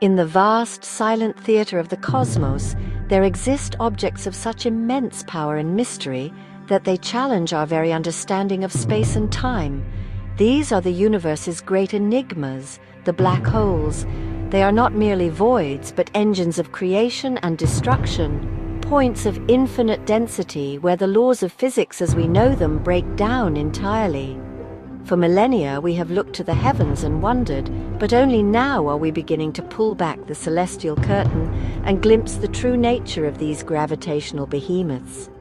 In the vast, silent theater of the cosmos, there exist objects of such immense power and mystery that they challenge our very understanding of space and time. These are the universe's great enigmas, the black holes. They are not merely voids, but engines of creation and destruction, points of infinite density where the laws of physics as we know them break down entirely. For millennia, we have looked to the heavens and wondered, but only now are we beginning to pull back the celestial curtain and glimpse the true nature of these gravitational behemoths.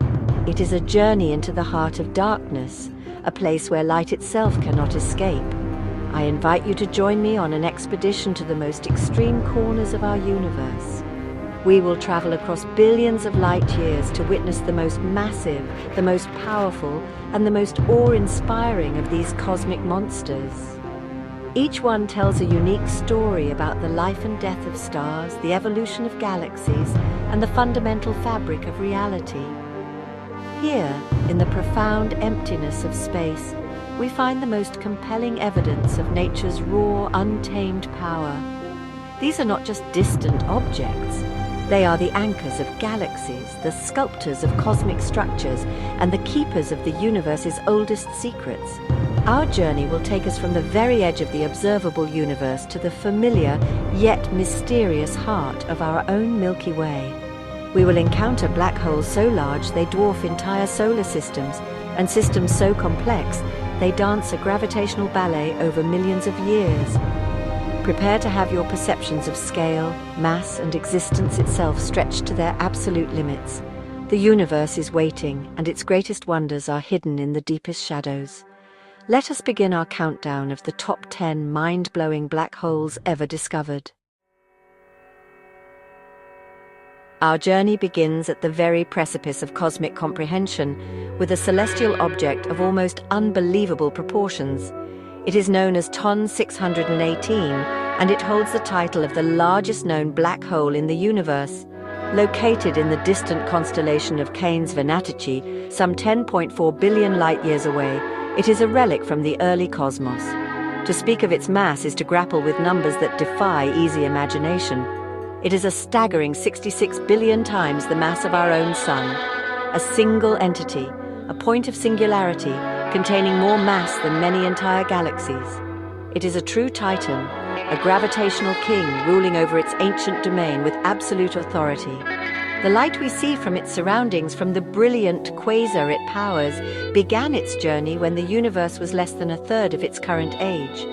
It is a journey into the heart of darkness, a place where light itself cannot escape. I invite you to join me on an expedition to the most extreme corners of our universe. We will travel across billions of light years to witness the most massive, the most powerful, and the most awe-inspiring of these cosmic monsters. Each one tells a unique story about the life and death of stars, the evolution of galaxies, and the fundamental fabric of reality. Here, in the profound emptiness of space, we find the most compelling evidence of nature's raw, untamed power. These are not just distant objects. They are the anchors of galaxies, the sculptors of cosmic structures, and the keepers of the universe's oldest secrets. Our journey will take us from the very edge of the observable universe to the familiar, yet mysterious heart of our own Milky Way. We will encounter black holes so large they dwarf entire solar systems, and systems so complex they dance a gravitational ballet over millions of years. Prepare to have your perceptions of scale, mass, and existence itself stretched to their absolute limits. The universe is waiting, and its greatest wonders are hidden in the deepest shadows. Let us begin our countdown of the top 10 mind-blowing black holes ever discovered. Our journey begins at the very precipice of cosmic comprehension, with a celestial object of almost unbelievable proportions. It is known as TON 618, and it holds the title of the largest known black hole in the universe. Located in the distant constellation of Canes Venatici, some 10.4 billion light-years away, it is a relic from the early cosmos. To speak of its mass is to grapple with numbers that defy easy imagination. It is a staggering 66 billion times the mass of our own Sun. A single entity, a point of singularity, containing more mass than many entire galaxies. It is a true titan, a gravitational king ruling over its ancient domain with absolute authority. The light we see from its surroundings, from the brilliant quasar it powers, began its journey when the universe was less than a third of its current age.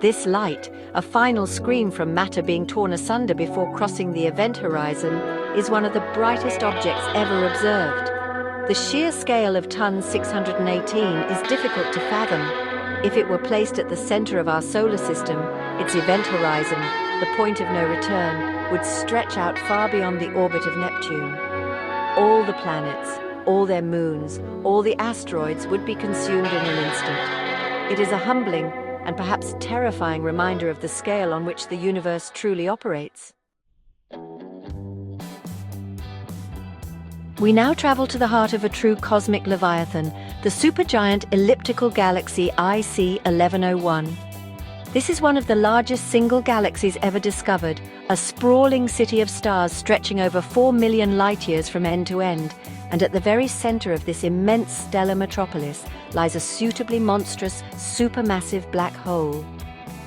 This light, a final scream from matter being torn asunder before crossing the event horizon, is one of the brightest objects ever observed. The sheer scale of TON 618 is difficult to fathom. If it were placed at the center of our solar system, its event horizon, the point of no return, would stretch out far beyond the orbit of Neptune. All the planets, all their moons, all the asteroids would be consumed in an instant. It is a humbling and perhaps terrifying reminder of the scale on which the universe truly operates. We now travel to the heart of a true cosmic leviathan, the supergiant elliptical galaxy IC 1101. This is one of the largest single galaxies ever discovered, a sprawling city of stars stretching over 4 million light-years from end to end, and at the very center of this immense stellar metropolis lies a suitably monstrous, supermassive black hole.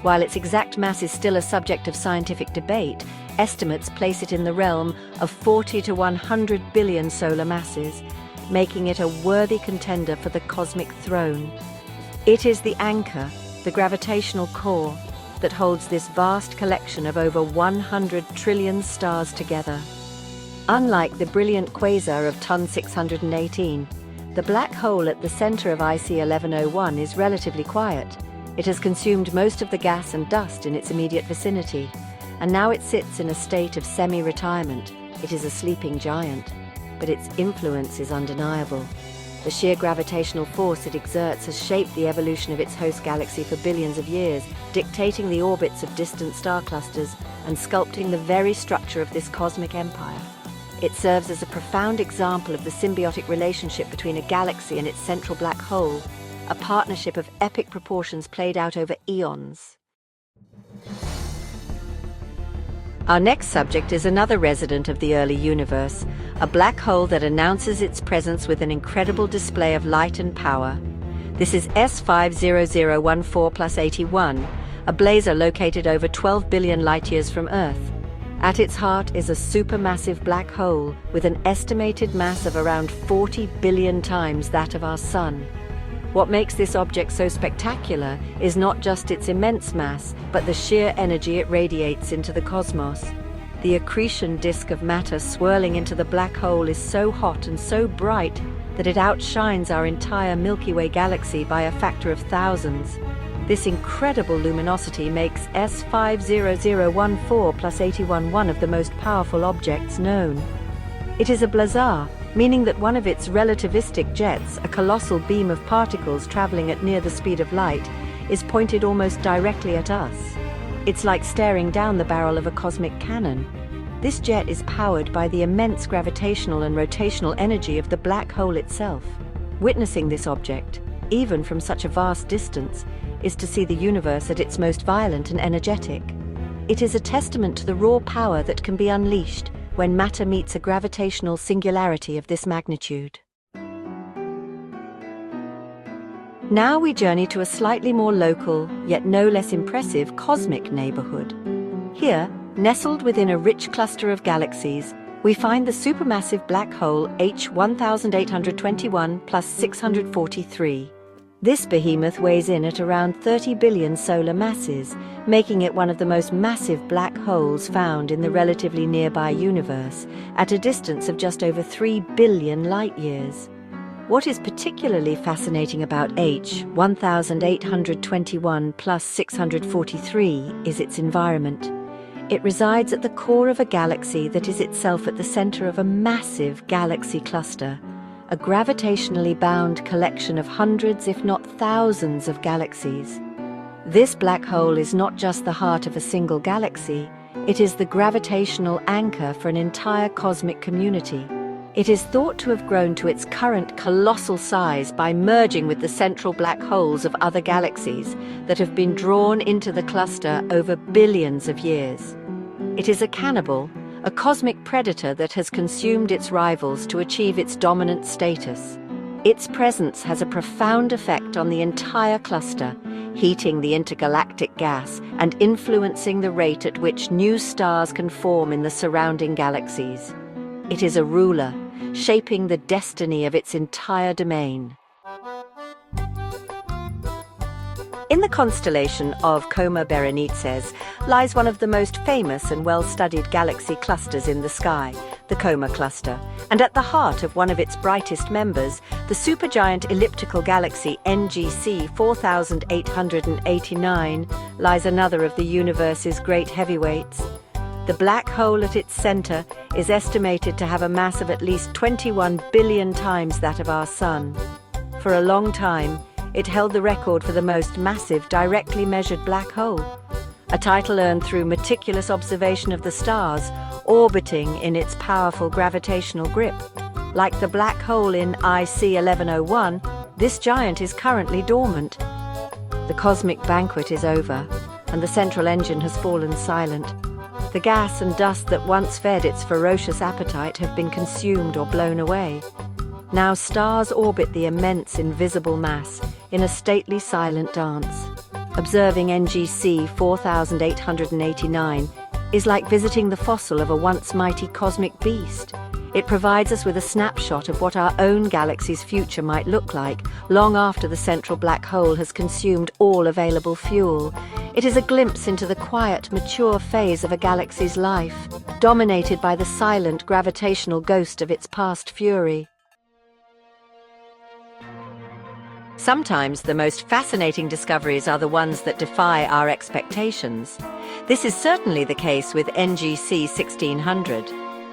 While its exact mass is still a subject of scientific debate, estimates place it in the realm of 40 to 100 billion solar masses, making it a worthy contender for the cosmic throne. It is the anchor, the gravitational core, that holds this vast collection of over 100 trillion stars together. Unlike the brilliant quasar of TON 618, the black hole at the center of IC 1101 is relatively quiet. It has consumed most of the gas and dust in its immediate vicinity, and now it sits in a state of semi-retirement. It is a sleeping giant, but its influence is undeniable. The sheer gravitational force it exerts has shaped the evolution of its host galaxy for billions of years, dictating the orbits of distant star clusters and sculpting the very structure of this cosmic empire. It serves as a profound example of the symbiotic relationship between a galaxy and its central black hole, a partnership of epic proportions played out over eons. Our next subject is another resident of the early universe, a black hole that announces its presence with an incredible display of light and power. This is S50014+81, a blazar located over 12 billion light-years from Earth. At its heart is a supermassive black hole with an estimated mass of around 40 billion times that of our Sun. What makes this object so spectacular is not just its immense mass, but the sheer energy it radiates into the cosmos. The accretion disk of matter swirling into the black hole is so hot and so bright that it outshines our entire Milky Way galaxy by a factor of thousands. This incredible luminosity makes S50014+81 one of the most powerful objects known. It is a blazar, meaning that one of its relativistic jets, a colossal beam of particles traveling at near the speed of light, is pointed almost directly at us. It's like staring down the barrel of a cosmic cannon. This jet is powered by the immense gravitational and rotational energy of the black hole itself. Witnessing this object, even from such a vast distance, is to see the universe at its most violent and energetic. It is a testament to the raw power that can be unleashed when matter meets a gravitational singularity of this magnitude. Now we journey to a slightly more local, yet no less impressive, cosmic neighborhood. Here, nestled within a rich cluster of galaxies, we find the supermassive black hole H1821+643. This behemoth weighs in at around 30 billion solar masses, making it one of the most massive black holes found in the relatively nearby universe, at a distance of just over 3 billion light-years. What is particularly fascinating about H1821+643 is its environment. It resides at the core of a galaxy that is itself at the center of a massive galaxy cluster, a gravitationally bound collection of hundreds, if not thousands, of galaxies. This black hole is not just the heart of a single galaxy, it is the gravitational anchor for an entire cosmic community. It is thought to have grown to its current colossal size by merging with the central black holes of other galaxies that have been drawn into the cluster over billions of years. It is a cannibal, a cosmic predator that has consumed its rivals to achieve its dominant status. Its presence has a profound effect on the entire cluster, heating the intergalactic gas and influencing the rate at which new stars can form in the surrounding galaxies. It is a ruler, shaping the destiny of its entire domain. In the constellation of Coma Berenices lies one of the most famous and well-studied galaxy clusters in the sky, the Coma Cluster, and at the heart of one of its brightest members, the supergiant elliptical galaxy NGC 4889, lies another of the universe's great heavyweights. The black hole at its center is estimated to have a mass of at least 21 billion times that of our Sun. For a long time, it held the record for the most massive directly measured black hole, a title earned through meticulous observation of the stars orbiting in its powerful gravitational grip. Like the black hole in IC 1101, this giant is currently dormant. The cosmic banquet is over, and the central engine has fallen silent. The gas and dust that once fed its ferocious appetite have been consumed or blown away. Now stars orbit the immense invisible mass in a stately silent dance. Observing NGC 4889 is like visiting the fossil of a once mighty cosmic beast. It provides us with a snapshot of what our own galaxy's future might look like long after the central black hole has consumed all available fuel. It is a glimpse into the quiet, mature phase of a galaxy's life, dominated by the silent gravitational ghost of its past fury. Sometimes the most fascinating discoveries are the ones that defy our expectations. This is certainly the case with NGC 1600.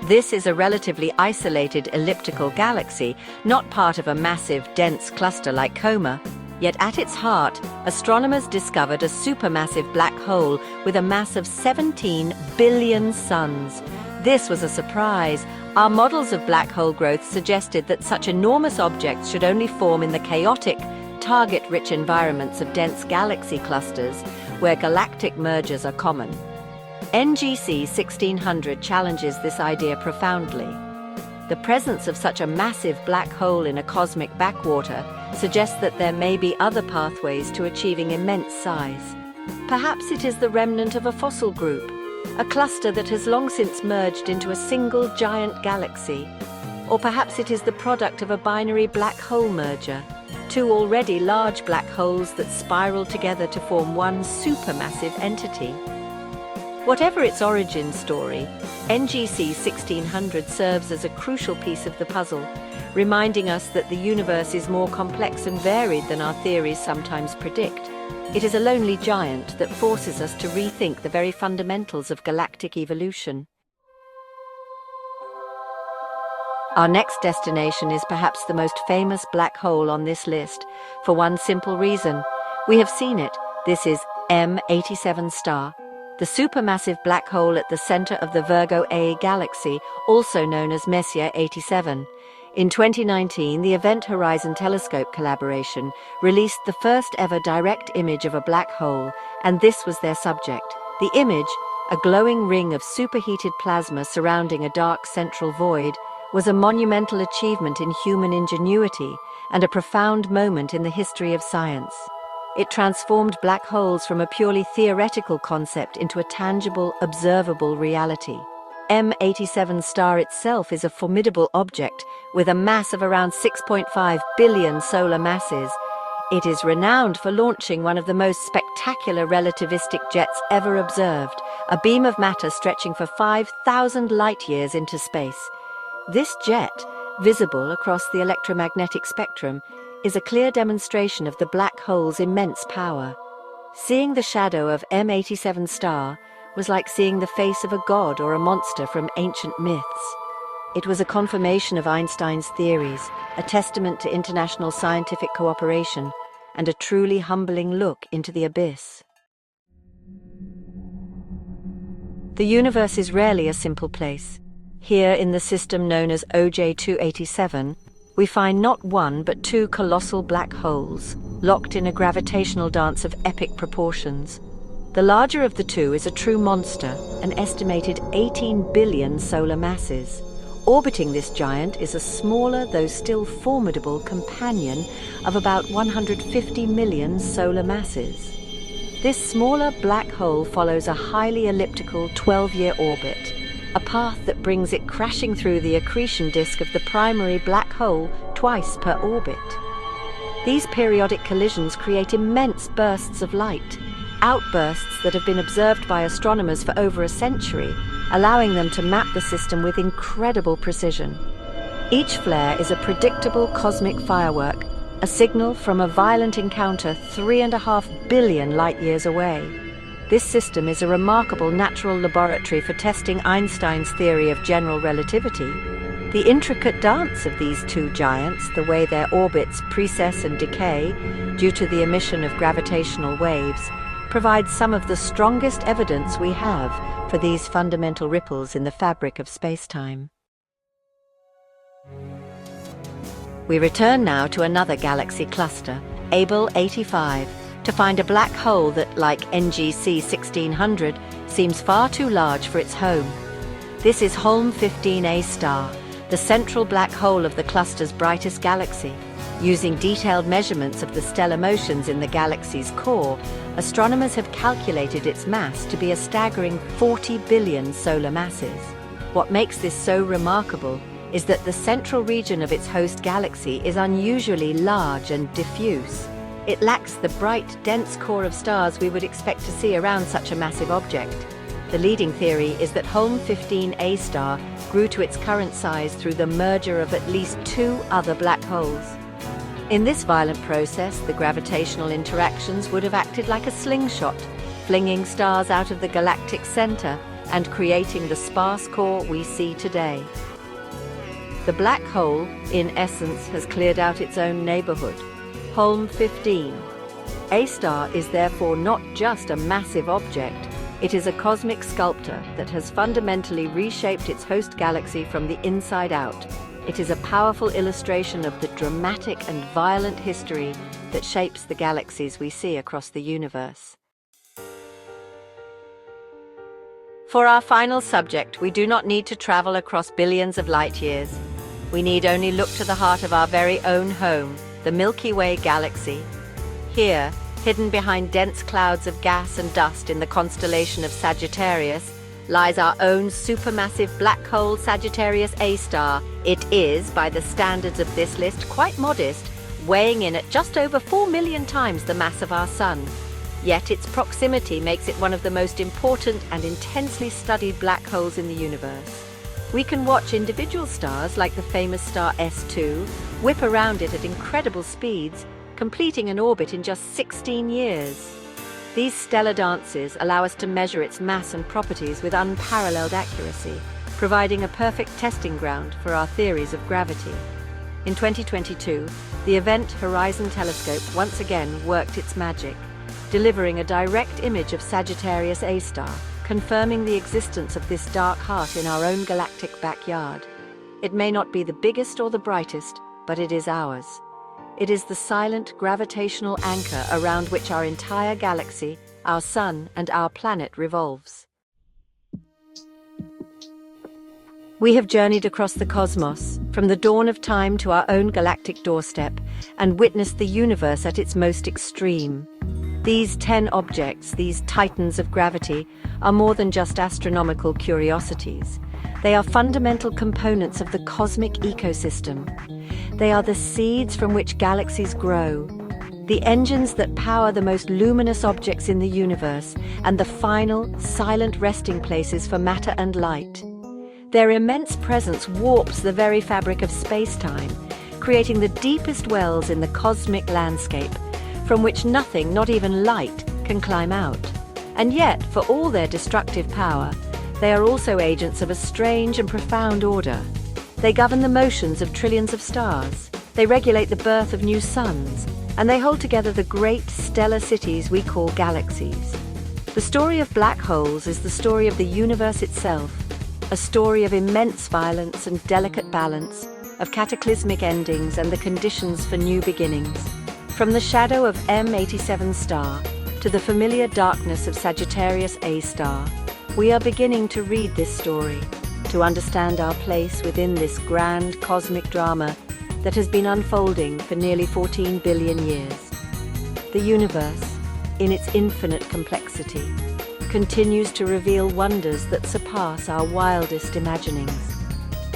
This is a relatively isolated elliptical galaxy, not part of a massive, dense cluster like Coma. Yet at its heart, astronomers discovered a supermassive black hole with a mass of 17 billion suns. This was a surprise. Our models of black hole growth suggested that such enormous objects should only form in the chaotic, target-rich environments of dense galaxy clusters, where galactic mergers are common. NGC 1600 challenges this idea profoundly. The presence of such a massive black hole in a cosmic backwater suggests that there may be other pathways to achieving immense size. Perhaps it is the remnant of a fossil group, a cluster that has long since merged into a single giant galaxy. Or perhaps it is the product of a binary black hole merger, two already large black holes that spiral together to form one supermassive entity. Whatever its origin story, NGC 1600 serves as a crucial piece of the puzzle, reminding us that the universe is more complex and varied than our theories sometimes predict. It is a lonely giant that forces us to rethink the very fundamentals of galactic evolution. Our next destination is perhaps the most famous black hole on this list, for one simple reason. We have seen it. This is M87 star, the supermassive black hole at the center of the Virgo A galaxy, also known as Messier 87. In 2019, the Event Horizon Telescope collaboration released the first ever direct image of a black hole, and this was their subject. The image, a glowing ring of superheated plasma surrounding a dark central void, was a monumental achievement in human ingenuity and a profound moment in the history of science. It transformed black holes from a purely theoretical concept into a tangible, observable reality. M87 star itself is a formidable object with a mass of around 6.5 billion solar masses. It is renowned for launching one of the most spectacular relativistic jets ever observed, a beam of matter stretching for 5,000 light-years into space. This jet, visible across the electromagnetic spectrum, is a clear demonstration of the black hole's immense power. Seeing the shadow of M87 star was like seeing the face of a god or a monster from ancient myths. It was a confirmation of Einstein's theories, a testament to international scientific cooperation, and a truly humbling look into the abyss. The universe is rarely a simple place. Here in the system known as OJ287, we find not one but two colossal black holes, locked in a gravitational dance of epic proportions. The larger of the two is a true monster, an estimated 18 billion solar masses. Orbiting this giant is a smaller, though still formidable, companion of about 150 million solar masses. This smaller black hole follows a highly elliptical 12-year orbit, a path that brings it crashing through the accretion disk of the primary black hole twice per orbit. These periodic collisions create immense bursts of light, outbursts that have been observed by astronomers for over a century, allowing them to map the system with incredible precision. Each flare is a predictable cosmic firework, a signal from a violent encounter 3.5 billion light-years away. This system is a remarkable natural laboratory for testing Einstein's theory of general relativity. The intricate dance of these two giants, the way their orbits precess and decay due to the emission of gravitational waves, provides some of the strongest evidence we have for these fundamental ripples in the fabric of space-time. We return now to another galaxy cluster, Abell 85, to find a black hole that, like NGC 1600, seems far too large for its home. This is Holm 15A star, the central black hole of the cluster's brightest galaxy. Using detailed measurements of the stellar motions in the galaxy's core, astronomers have calculated its mass to be a staggering 40 billion solar masses. What makes this so remarkable is that the central region of its host galaxy is unusually large and diffuse. It lacks the bright, dense core of stars we would expect to see around such a massive object. The leading theory is that Holm 15A star grew to its current size through the merger of at least two other black holes. In this violent process, the gravitational interactions would have acted like a slingshot, flinging stars out of the galactic center and creating the sparse core we see today. The black hole, in essence, has cleared out its own neighborhood, Holm 15. A star is therefore not just a massive object, it is a cosmic sculptor that has fundamentally reshaped its host galaxy from the inside out. It is a powerful illustration of the dramatic and violent history that shapes the galaxies we see across the universe. For our final subject, we do not need to travel across billions of light years. We need only look to the heart of our very own home, the Milky Way galaxy. Here, hidden behind dense clouds of gas and dust in the constellation of Sagittarius, lies our own supermassive black hole Sagittarius A star. It is, by the standards of this list, quite modest, weighing in at just over 4 million times the mass of our Sun. Yet its proximity makes it one of the most important and intensely studied black holes in the universe. We can watch individual stars like the famous star S2 whip around it at incredible speeds, completing an orbit in just 16 years. These stellar dances allow us to measure its mass and properties with unparalleled accuracy, providing a perfect testing ground for our theories of gravity. In 2022, the Event Horizon Telescope once again worked its magic, delivering a direct image of Sagittarius A star, confirming the existence of this dark heart in our own galactic backyard. It may not be the biggest or the brightest, but it is ours. It is the silent gravitational anchor around which our entire galaxy, our Sun, and our planet revolves. We have journeyed across the cosmos, from the dawn of time to our own galactic doorstep, and witnessed the universe at its most extreme. These 10 objects, these titans of gravity, are more than just astronomical curiosities. They are fundamental components of the cosmic ecosystem. They are the seeds from which galaxies grow, the engines that power the most luminous objects in the universe, and the final, silent resting places for matter and light. Their immense presence warps the very fabric of space-time, creating the deepest wells in the cosmic landscape, from which nothing, not even light, can climb out. And yet, for all their destructive power, they are also agents of a strange and profound order. They govern the motions of trillions of stars, they regulate the birth of new suns, and they hold together the great stellar cities we call galaxies. The story of black holes is the story of the universe itself, a story of immense violence and delicate balance, of cataclysmic endings and the conditions for new beginnings. From the shadow of M87 star to the familiar darkness of Sagittarius A star, we are beginning to read this story, to understand our place within this grand cosmic drama that has been unfolding for nearly 14 billion years. The universe, in its infinite complexity, continues to reveal wonders that surpass our wildest imaginings.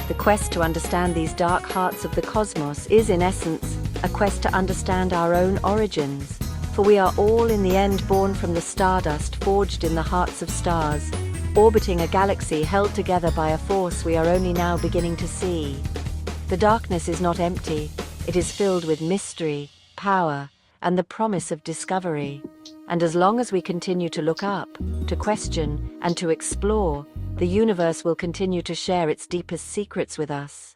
The quest to understand these dark hearts of the cosmos is, in essence, a quest to understand our own origins, for we are all in the end born from the stardust forged in the hearts of stars, orbiting a galaxy held together by a force we are only now beginning to see. The darkness is not empty, it is filled with mystery, power, and the promise of discovery. And as long as we continue to look up, to question, and to explore, the universe will continue to share its deepest secrets with us.